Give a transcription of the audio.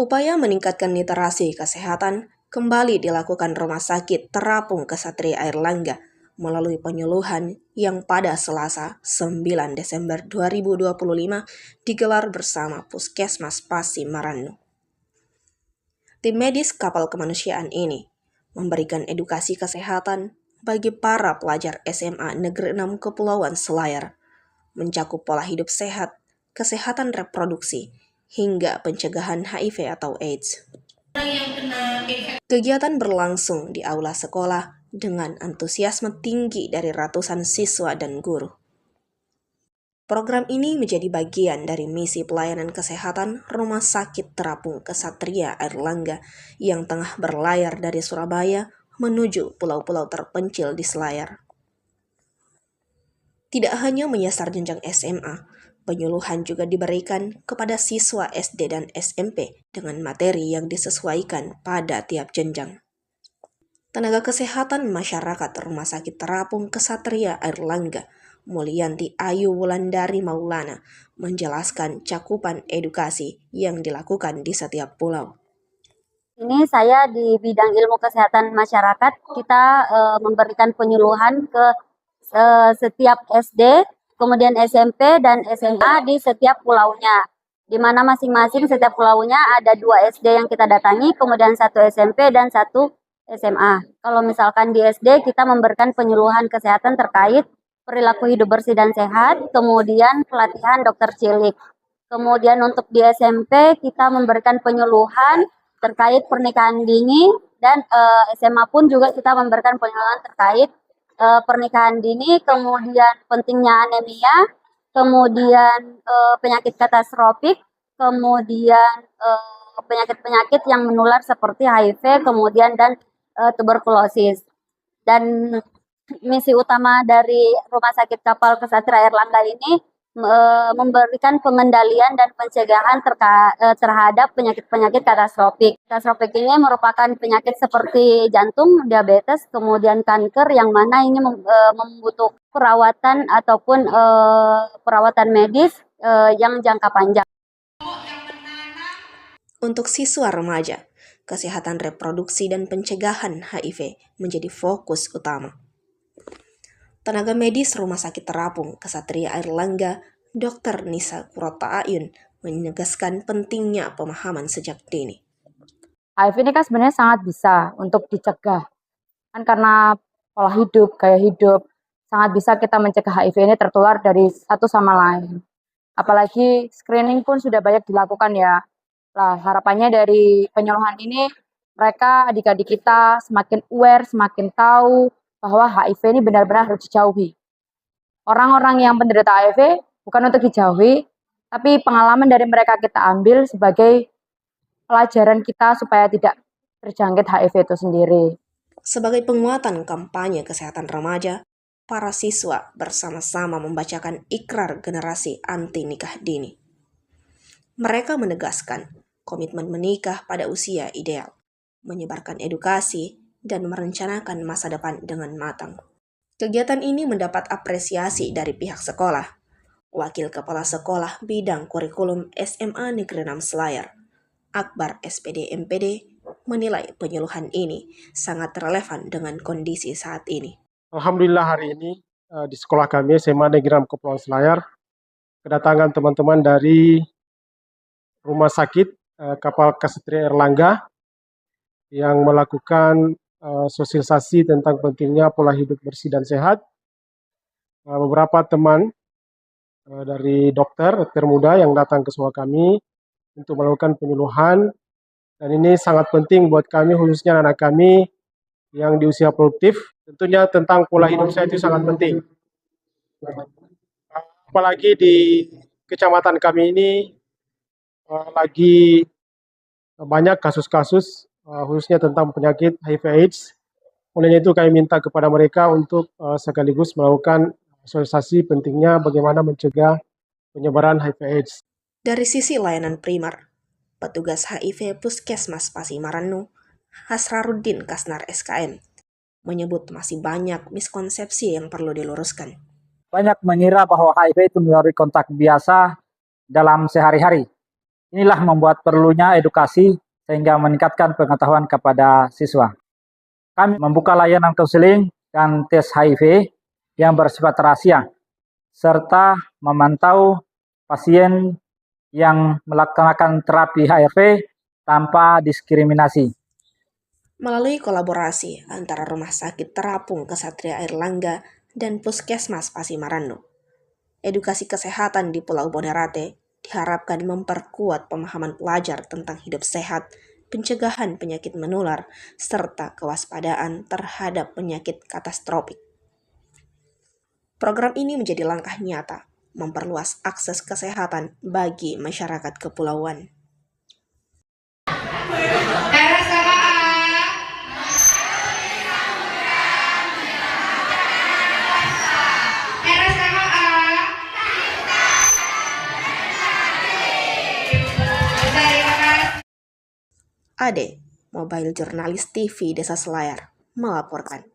Upaya meningkatkan literasi kesehatan kembali dilakukan Rumah Sakit Terapung Ksatria Airlangga melalui penyuluhan yang pada Selasa 9 Desember 2025 digelar bersama Puskesmas Pasi Marannu. Tim medis kapal kemanusiaan ini memberikan edukasi kesehatan bagi para pelajar SMA Negeri 6 Kepulauan Selayar, mencakup pola hidup sehat, kesehatan reproduksi, hingga pencegahan HIV atau AIDS. Kegiatan berlangsung di aula sekolah dengan antusiasme tinggi dari ratusan siswa dan guru. Program ini menjadi bagian dari misi pelayanan kesehatan Rumah Sakit Terapung Ksatria Airlangga yang tengah berlayar dari Surabaya menuju pulau-pulau terpencil di Selayar. Tidak hanya menyasar jenjang SMA, penyuluhan juga diberikan kepada siswa SD dan SMP dengan materi yang disesuaikan pada tiap jenjang. Tenaga Kesehatan Masyarakat Rumah Sakit Terapung Ksatria Airlangga, Mulyanti Ayu Wulandari Maulana, menjelaskan cakupan edukasi yang dilakukan di setiap pulau. Ini saya di bidang ilmu kesehatan masyarakat, kita memberikan penyuluhan ke setiap SD, kemudian SMP dan SMA di setiap pulaunya. Di mana masing-masing setiap pulaunya ada 2 SD yang kita datangi, kemudian 1 SMP dan 1 SMA. Kalau misalkan di SD kita memberikan penyuluhan kesehatan terkait perilaku hidup bersih dan sehat, kemudian pelatihan dokter cilik. Kemudian untuk di SMP kita memberikan penyuluhan terkait pernikahan dini dan SMA pun juga kita memberikan penyuluhan terkait pernikahan dini, kemudian pentingnya anemia, kemudian penyakit katastropik, kemudian penyakit-penyakit yang menular seperti HIV, kemudian dan tuberkulosis. Dan misi utama dari Rumah Sakit Kapal Ksatria Airlangga ini memberikan pengendalian dan pencegahan terhadap penyakit-penyakit katastropik. Katastropik ini merupakan penyakit seperti jantung, diabetes, kemudian kanker yang mana ini membutuhkan perawatan ataupun perawatan medis yang jangka panjang. Untuk siswa remaja, kesehatan reproduksi dan pencegahan HIV menjadi fokus utama. Tenaga medis Rumah Sakit Terapung Ksatria Airlangga, Dr. Nisa Kurota Ayun, menegaskan pentingnya pemahaman sejak dini. HIV ini kan sebenarnya sangat bisa untuk dicegah. Kan karena pola hidup, gaya hidup, sangat bisa kita mencegah HIV ini tertular dari satu sama lain. Apalagi screening pun sudah banyak dilakukan ya. Nah, harapannya dari penyuluhan ini, mereka adik-adik kita semakin aware, semakin tahu bahwa HIV ini benar-benar harus dijauhi. Orang-orang yang penderita HIV bukan untuk dijauhi, tapi pengalaman dari mereka kita ambil sebagai pelajaran kita supaya tidak terjangkit HIV itu sendiri. Sebagai penguatan kampanye kesehatan remaja, para siswa bersama-sama membacakan ikrar generasi anti nikah dini. Mereka menegaskan komitmen menikah pada usia ideal, menyebarkan edukasi, dan merencanakan masa depan dengan matang. Kegiatan ini mendapat apresiasi dari pihak sekolah. Wakil Kepala Sekolah Bidang Kurikulum SMA Negeri 6 Selayar, Akbar SPD MPD, menilai penyuluhan ini sangat relevan dengan kondisi saat ini. Alhamdulillah hari ini di sekolah kami SMA Negeri 6 Kepulauan Selayar kedatangan teman-teman dari Rumah Sakit Kapal Ksatria Airlangga yang melakukan sosialisasi tentang pentingnya pola hidup bersih dan sehat. Beberapa teman dari dokter muda yang datang ke sekolah kami untuk melakukan penyuluhan, dan ini sangat penting buat kami, khususnya anak kami yang di usia produktif. Tentunya tentang pola hidup sehat itu sangat penting. Apalagi di kecamatan kami ini lagi banyak kasus-kasus khususnya tentang penyakit HIV/AIDS. Oleh itu kami minta kepada mereka untuk sekaligus melakukan sosialisasi pentingnya bagaimana mencegah penyebaran HIV/AIDS. Dari sisi layanan primer, petugas HIV Puskesmas Pasi Marannu, Hasraruddin Kasnar SKM, menyebut masih banyak miskonsepsi yang perlu diluruskan. Banyak mengira bahwa HIV itu melalui kontak biasa dalam sehari-hari. Inilah membuat perlunya edukasi sehingga meningkatkan pengetahuan kepada siswa. Kami membuka layanan konseling dan tes HIV yang bersifat rahasia, serta memantau pasien yang melaksanakan terapi HIV tanpa diskriminasi. Melalui kolaborasi antara Rumah Sakit Terapung Ksatria Airlangga dan Puskesmas Pasimarando, edukasi kesehatan di Pulau Bonerate diharapkan memperkuat pemahaman pelajar tentang hidup sehat, pencegahan penyakit menular, serta kewaspadaan terhadap penyakit katastrofik. Program ini menjadi langkah nyata memperluas akses kesehatan bagi masyarakat kepulauan. Ade, Mobile Jurnalis TV Desa Selayar, melaporkan.